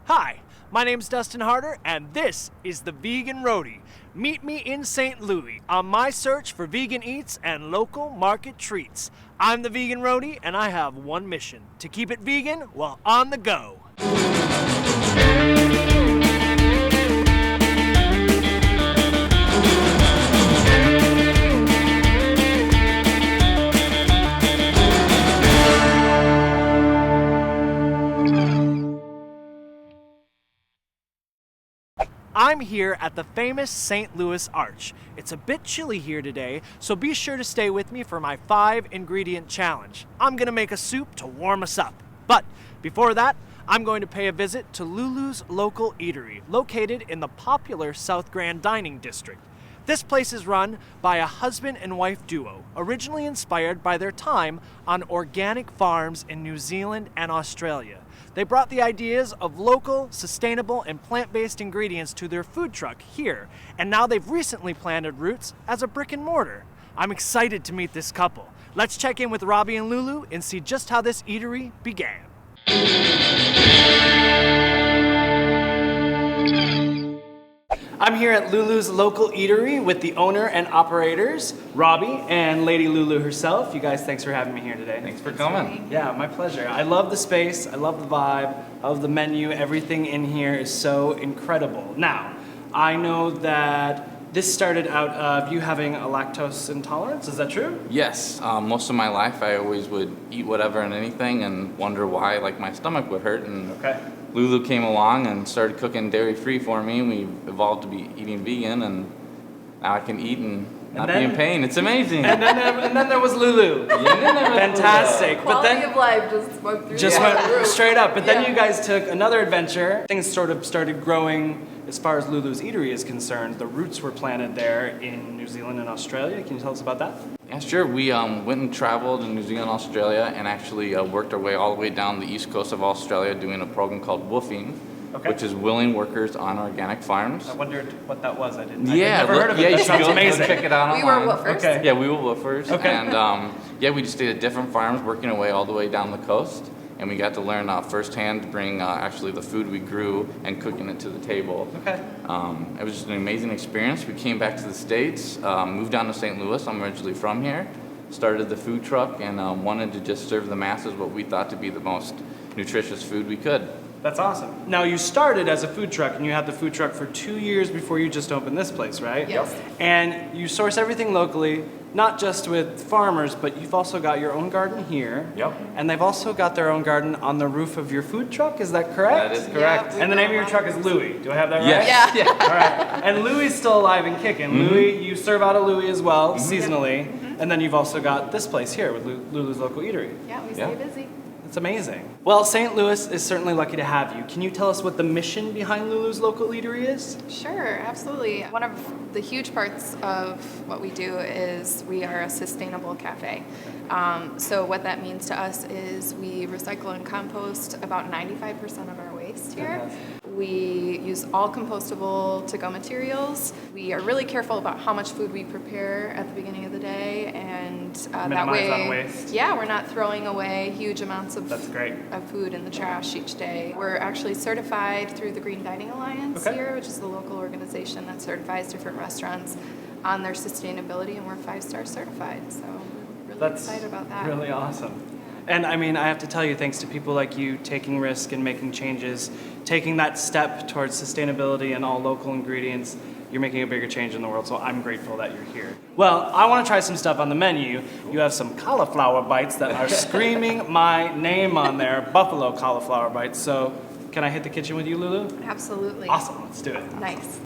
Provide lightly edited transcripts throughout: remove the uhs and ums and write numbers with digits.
Hi, my name's Dustin Harder, and this is the Vegan Roadie. Meet me in St. Louis on my search for vegan eats and local market treats. I'm the Vegan Roadie, and I have one mission: to keep it vegan while on the go. I'm here at the famous St. Louis Arch. It's a bit chilly here today, so be sure to stay with me for my 5-ingredient challenge. I'm gonna make a soup to warm us up. But before that, I'm going to pay a visit to Lulu's local eatery, located in the popular South Grand Dining District. This place is run by a husband and wife duo, originally inspired by their time on organic farms in New Zealand and Australia. They brought the ideas of local, sustainable, and plant-based ingredients to their food truck here, and now they've recently planted roots as a brick and mortar. I'm excited to meet this couple. Let's check in with Robbie and Lulu and see just how this eatery began. I'm here at Lulu's local eatery with the owner and operators, Robbie and Lady Lulu herself. You guys, thanks for having me here today. Thanks for coming. Yeah, my pleasure. I love the space, I love the vibe, I love the menu. Everything in here is so incredible. Now, I know that this started out of you having a lactose intolerance, is that true? Yes, most of my life I always would eat whatever and anything and wonder why like my stomach would hurt. And Okay. Lulu came along and started cooking dairy-free for me. We evolved to be eating vegan, and now I can eat and not be in pain. It's amazing. And then there was Lulu. Fantastic. Quality of life just went through. Just went straight up. But then Yeah. you guys took another adventure. Things sort of started growing as far as Lulu's Eatery is concerned. The roots were planted there in New Zealand and Australia. Can you tell us about that? Yeah, sure. We went and traveled in New Zealand, Australia, and actually worked our way all the way down the east coast of Australia doing a program called Woofing, which is willing workers on organic farms. I wondered what that was. I'd Yeah, never heard of it. yeah, That you should sounds go amazing. check it out We were online. woofers. Okay. Yeah, we were woofers. Okay. And yeah, we just stayed at different farms working our way all the way down the coast. And we got to learn firsthand to bring actually the food we grew and cooking it to the table. Okay. It was just an amazing experience. We came back to the States, moved down to St. Louis. I'm originally from here. Started the food truck and wanted to just serve the masses what we thought to be the most nutritious food we could. That's awesome. Now, you started as a food truck, and you had the food truck for 2 years before you just opened this place, right? Yes. And you source everything locally, not just with farmers, but you've also got your own garden here. Yep. And they've also got their own garden on the roof of your food truck, is that correct? That is correct. Yeah. And the name of your truck is Louie. Do I have that right? Yes. Yeah. All right. And Louie's still alive and kicking. Louie, you serve out of Louie as well, seasonally. And then you've also got this place here with Lulu's local eatery. Yeah, we Yeah. stay busy. It's amazing. Well, St. Louis is certainly lucky to have you. Can you tell us what the mission behind Lulu's local eatery is? Sure, absolutely. One of the huge parts of what we do is we are a sustainable cafe. So what that means to us is we recycle and compost about 95% of our waste here. We use all compostable to-go materials. We are really careful about how much food we prepare at the beginning of the day, and that Minimize way, on waste. yeah, we're not throwing away huge amounts of That's great. of food in the trash each day. We're actually certified through the Green Dining Alliance Okay. here, which is the local organization that certifies different restaurants on their sustainability, and we're 5-star certified. So we're really That's excited about that. really awesome. And I mean, I have to tell you, thanks to people like you taking risk and making changes, taking that step towards sustainability and all local ingredients, you're making a bigger change in the world, so I'm grateful that you're here. Well, I want to try some stuff on the menu. You have some cauliflower bites that are screaming my name on there, buffalo cauliflower bites. So can I hit the kitchen with you, Lulu? Absolutely. Awesome, let's do it. Nice.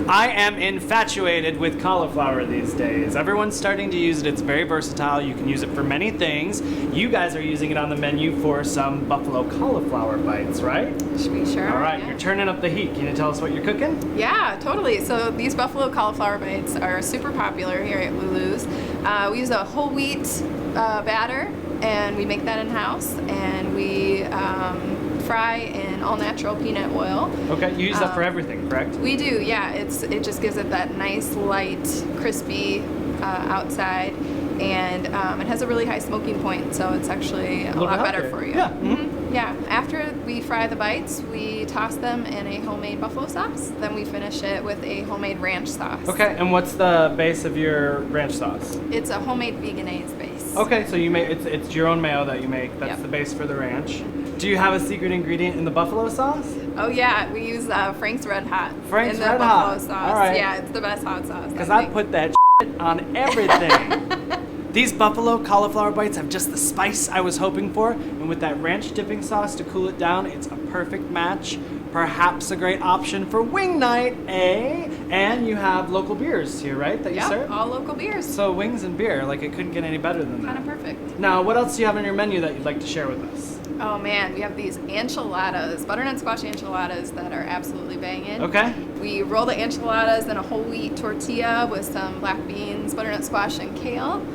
I am infatuated with cauliflower these days. Everyone's starting to use it. It's very versatile. You can use it for many things. You guys are using it on the menu for some buffalo cauliflower bites, right? We sure All are, right, yeah. you're turning up the heat. Can you tell us what you're cooking? Yeah, totally. So these buffalo cauliflower bites are super popular here at Lulu's. We use a whole wheat batter, and we make that in-house, and we fry in all-natural peanut oil. Okay, you use that for everything, correct? We do, yeah. It just gives it that nice, light, crispy outside. and it has a really high smoking point, so it's actually a lot better for you. Yeah. Yeah. After we fry the bites, we toss them in a homemade buffalo sauce. Then we finish it with a homemade ranch sauce. Okay, and what's the base of your ranch sauce? It's a homemade veganese base. Okay, so you make it's your own mayo that you make. That's the base for the ranch. Do you have a secret ingredient in the buffalo sauce? Oh yeah, we use Frank's Red Hot Frank's in the Red buffalo Hot. sauce. All right. Yeah, it's the best hot sauce. Because I put that on everything. These buffalo cauliflower bites have just the spice I was hoping for, and with that ranch dipping sauce to cool it down, it's a perfect match. Perhaps a great option for wing night, eh? And you have local beers here, right, that you serve? All local beers. So wings and beer, like it couldn't get any better than that. Kind of perfect. Now, what else do you have on your menu that you'd like to share with us? Oh man, we have these enchiladas, butternut squash enchiladas that are absolutely banging. Okay. We roll the enchiladas in a whole wheat tortilla with some black beans, butternut squash, and kale.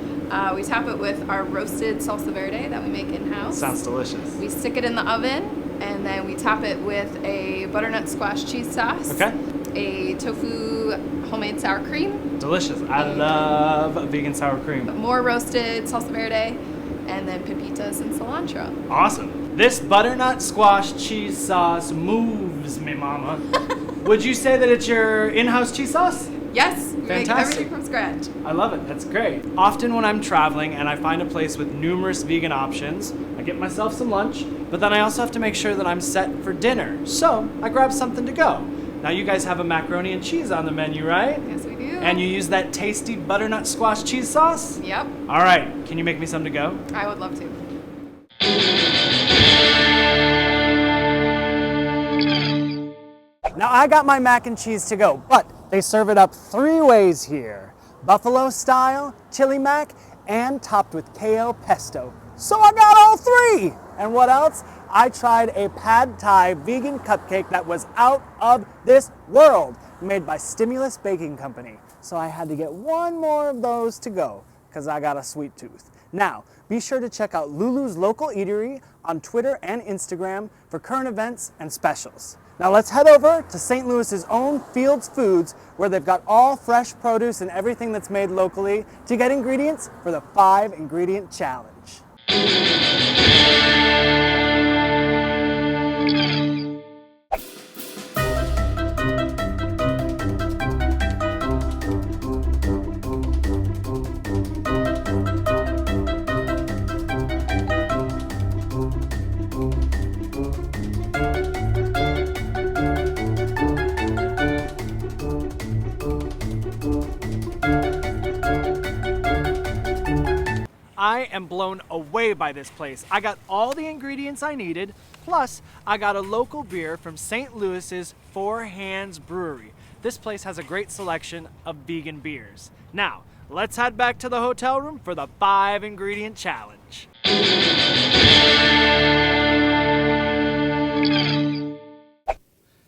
We top it with our roasted salsa verde that we make in-house. Sounds delicious. We stick it in the oven, and then we top it with a butternut squash cheese sauce. Okay. A tofu homemade sour cream. Delicious. I love vegan sour cream. More roasted salsa verde, and then pepitas and cilantro. Awesome. This butternut squash cheese sauce moves me, mama. Would you say that it's your in-house cheese sauce? Yes, we make Fantastic. everything from scratch. I love it. That's great. Often when I'm traveling and I find a place with numerous vegan options, I get myself some lunch, but then I also have to make sure that I'm set for dinner. So I grab something to go. Now you guys have a macaroni and cheese on the menu, right? Yes, we do. And you use that tasty butternut squash cheese sauce? Yep, All right. Can you make me some to go? I would love to. Now I got my mac and cheese to go, but they serve it up 3 ways here. Buffalo style, chili mac, and topped with kale pesto. So I got all 3! And what else? I tried a pad thai vegan cupcake that was out of this world, made by Stimulus Baking Company. So I had to get 1 more of those to go, because I got a sweet tooth. Now, be sure to check out Lulu's local eatery on Twitter and Instagram for current events and specials. Now let's head over to St. Louis's own Fields Foods, where they've got all fresh produce and everything that's made locally to get ingredients for the 5-ingredient challenge. I am blown away by this place. I got all the ingredients I needed, plus I got a local beer from St. Louis's Four Hands Brewery. This place has a great selection of vegan beers. Now, let's head back to the hotel room for the 5-ingredient challenge.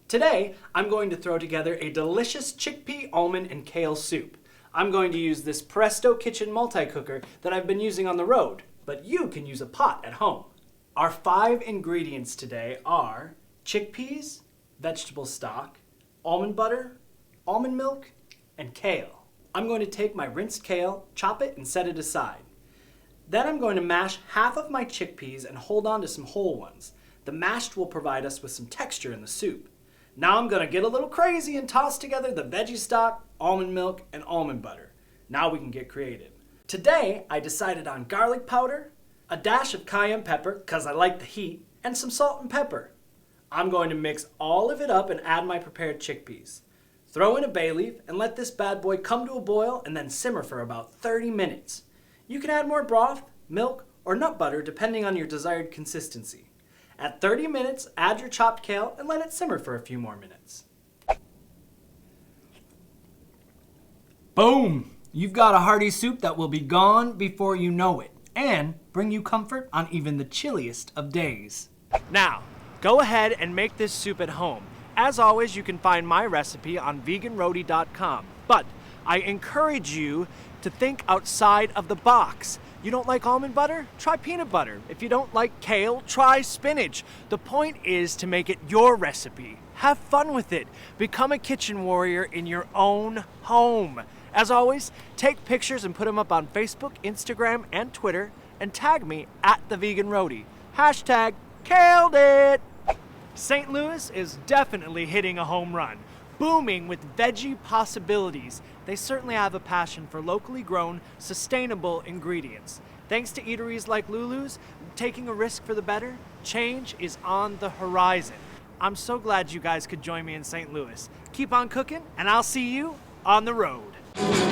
Today, I'm going to throw together a delicious chickpea, almond, and kale soup. I'm going to use this Presto Kitchen multi-cooker that I've been using on the road, but you can use a pot at home. Our 5 ingredients today are chickpeas, vegetable stock, almond butter, almond milk, and kale. I'm going to take my rinsed kale, chop it, and set it aside. Then I'm going to mash half of my chickpeas and hold on to some whole ones. The mashed will provide us with some texture in the soup. Now I'm going to get a little crazy and toss together the veggie stock, almond milk, and almond butter. Now we can get creative. Today I decided on garlic powder, a dash of cayenne pepper because I like the heat, and some salt and pepper. I'm going to mix all of it up and add my prepared chickpeas. Throw in a bay leaf and let this bad boy come to a boil and then simmer for about 30 minutes. You can add more broth, milk, or nut butter depending on your desired consistency. At 30 minutes, add your chopped kale and let it simmer for a few more minutes. Boom! You've got a hearty soup that will be gone before you know it, and bring you comfort on even the chilliest of days. Now, go ahead and make this soup at home. As always, you can find my recipe on veganroadie.com, but I encourage you to think outside of the box. You don't like almond butter? Try peanut butter. If you don't like kale, try spinach. The point is to make it your recipe. Have fun with it. Become a kitchen warrior in your own home. As always, take pictures and put them up on Facebook, Instagram, and Twitter, and tag me at the Vegan Roadie. Hashtag killed it! St. Louis is definitely hitting a home run, booming with veggie possibilities. They certainly have a passion for locally grown, sustainable ingredients. Thanks to eateries like Lulu's, taking a risk for the better, change is on the horizon. I'm so glad you guys could join me in St. Louis. Keep on cooking, and I'll see you on the road.